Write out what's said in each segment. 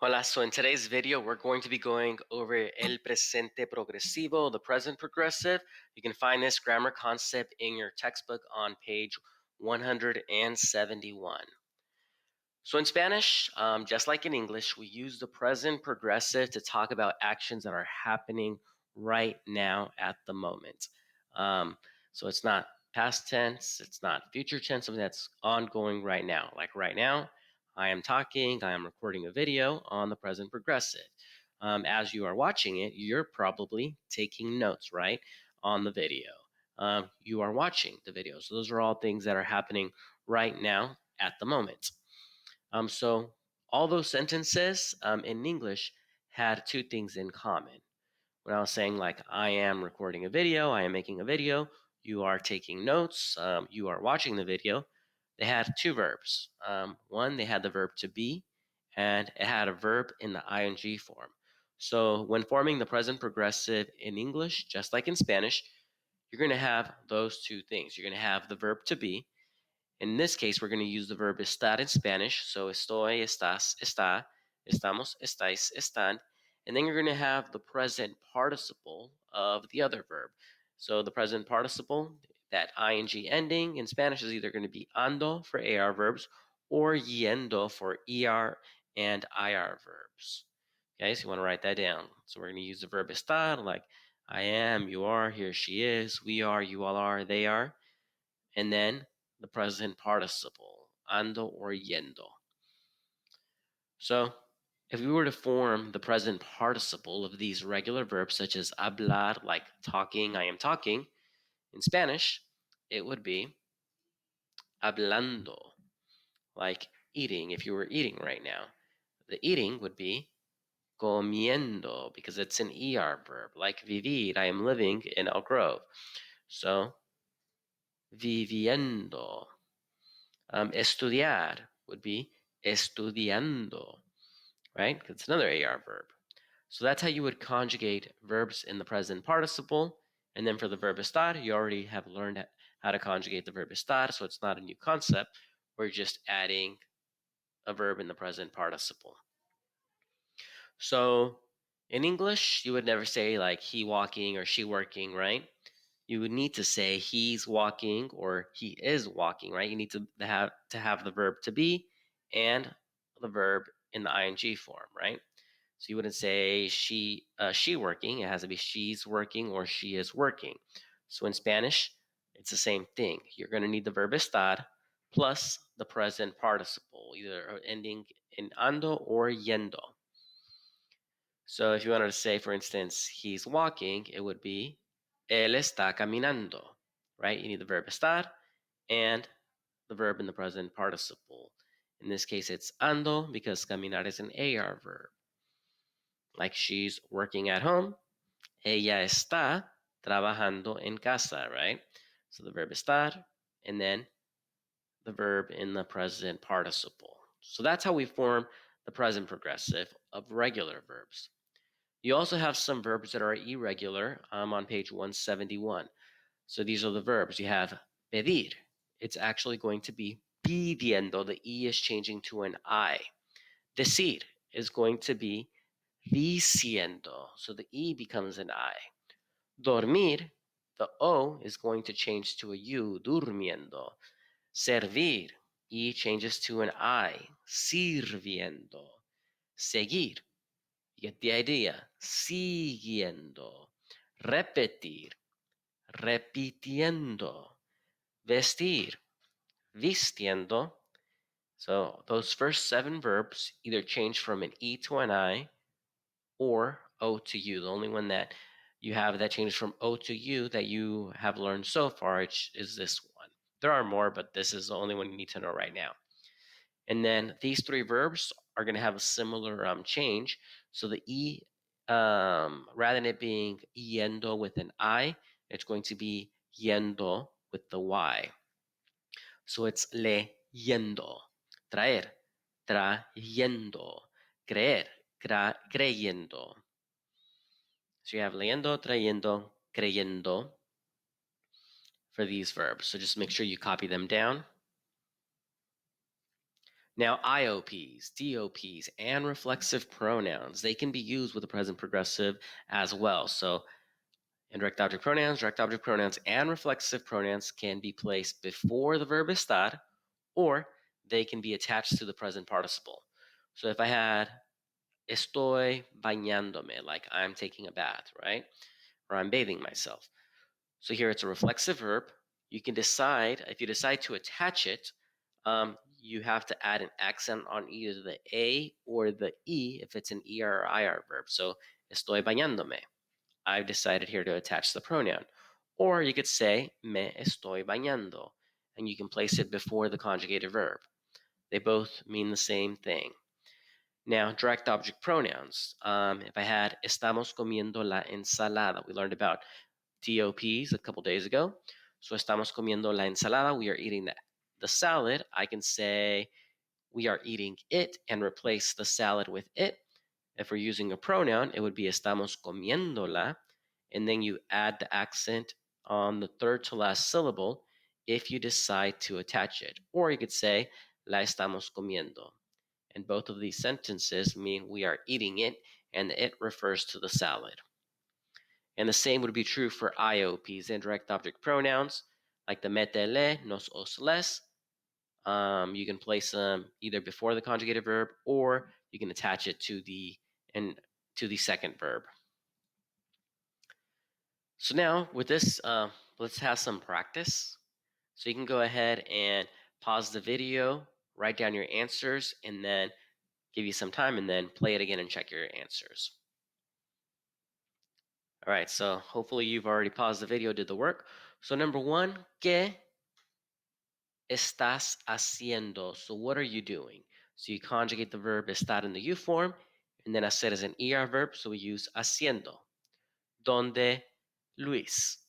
Hola, so in today's video, we're going to be going over el presente progresivo, the present progressive. You can find this grammar concept in your textbook on page 171. So in Spanish, just like in English, we use the present progressive to talk about actions that are happening right now at the moment. So it's not past tense, it's not future tense, something that's ongoing right now. Like right now, I am talking, I am recording a video on the present progressive. As you are watching it, you're probably taking notes, right, on the video. You are watching the video. So those are all things that are happening right now at the moment. So all those sentences in English had two things in common. When I was saying like, I am recording a video, I am making a video, you are taking notes, you are watching the video, they had two verbs. One, they had the verb to be, and it had a verb in the ing form. So when forming the present progressive in English, just like in Spanish, you're going to have those two things. You're going to have the verb to be. In this case, we're going to use the verb estar in Spanish. So estoy, estás, está, estamos, estáis, están. And then you're going to have the present participle of the other verb. So the present participle, that ing ending in Spanish is either going to be ando for AR verbs or yendo for ER and IR verbs. Okay, so you want to write that down. So we're going to use the verb estar, like I am, you are, he or she is, we are, you all are, they are. And then the present participle, ando or yendo. So if we were to form the present participle of these regular verbs, such as hablar, like talking, I am talking, in Spanish, it would be hablando, like eating, if you were eating right now. The eating would be comiendo, because it's an ER verb, like vivir, I am living in Elk Grove. So, viviendo. Estudiar would be estudiando, right? It's another AR verb. So that's how you would conjugate verbs in the present participle. And then for the verb estar, you already have learned how to conjugate the verb estar, so it's not a new concept. We're just adding a verb in the present participle. So in English, you would never say like he walking or she working, right? You would need to say he's walking or he is walking, right? You need to have the verb to be and the verb in the ing form, right? So you wouldn't say she working. It has to be she's working or she is working. So in Spanish, it's the same thing. You're going to need the verb estar plus the present participle, either ending in ando or yendo. So if you wanted to say, for instance, he's walking, it would be él está caminando, right? You need the verb estar and the verb in the present participle. In this case, it's ando because caminar is an AR verb. Like she's working at home, ella está trabajando en casa, right? So the verb estar and then the verb in the present participle. So that's how we form the present progressive of regular verbs. You also have some verbs that are irregular on page 171. So these are the verbs. You have pedir. It's actually going to be pidiendo. The E is changing to an I. Decir is going to be diciendo. So the E becomes an I. Dormir, the O is going to change to a U, durmiendo. Servir, E changes to an I, sirviendo. Seguir, you get the idea. Siguiendo. Repetir. Repitiendo. Vestir. Vistiendo. So those first 7 verbs either change from an E to an I or O to U. The only one that you have that changes from O to U that you have learned so far is this one. There are more, but this is the only one you need to know right now. And then these 3 verbs are going to have a similar change. So the E, rather than it being yendo with an I, it's going to be yendo with the Y. So it's leyendo, traer, trayendo, creer, creyendo. So you have leyendo, trayendo, creyendo for these verbs. So just make sure you copy them down. Now, IOPs, DOPs, and reflexive pronouns, they can be used with the present progressive as well. So indirect object pronouns, and reflexive pronouns can be placed before the verb estar, or they can be attached to the present participle. So if I had estoy bañándome, like I'm taking a bath, right? Or I'm bathing myself. So here it's a reflexive verb. You can decide, if you decide to attach it, you have to add an accent on either the A or the E if it's an ER or IR verb. So estoy bañándome. I've decided here to attach the pronoun. Or you could say me estoy bañando, and you can place it before the conjugated verb. They both mean the same thing. Now, direct object pronouns. If I had estamos comiendo la ensalada, we learned about DOPs a couple days ago. So estamos comiendo la ensalada, we are eating the salad. I can say we are eating it and replace the salad with it. If we're using a pronoun, it would be estamos comiéndola, and then you add the accent on the third to last syllable if you decide to attach it. Or you could say la estamos comiendo. And both of these sentences mean we are eating it, and it refers to the salad. And the same would be true for IOPs, indirect object pronouns, like the metele, nos, os, les. You can place them either before the conjugated verb, or you can attach it to the second verb. So now with this, let's have some practice. So you can go ahead and pause the video, write down your answers, and then give you some time, and then play it again and check your answers. All right, so hopefully you've already paused the video, did the work. So number one, ¿qué estás haciendo? So what are you doing? So you conjugate the verb estar in the U form, and then hacer is an ER verb, so we use haciendo. ¿Dónde Luis?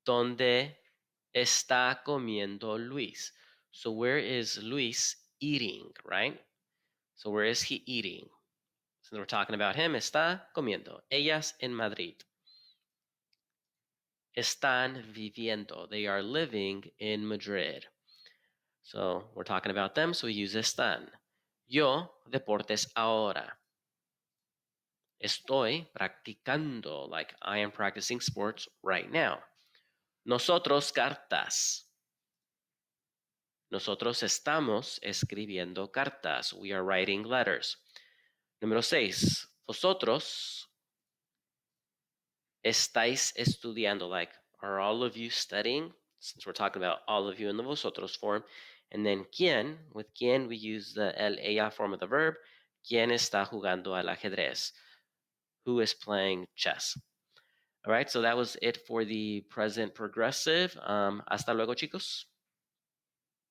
¿Dónde está comiendo Luis? So where is Luis eating, right? So where is he eating? So we're talking about him, está comiendo. Ellas en Madrid. Están viviendo. They are living in Madrid. So we're talking about them, so we use están. Yo, deportes ahora. Estoy practicando, like I am practicing sports right now. Nosotros cartas. Nosotros estamos escribiendo cartas. We are writing letters. Número 6. Vosotros estáis estudiando, like are all of you studying? Since we're talking about all of you in the vosotros form. And then quién, with quién we use the el, ella form of the verb. ¿Quién está jugando al ajedrez? Who is playing chess? All right, so that was it for the present progressive. Hasta luego, chicos.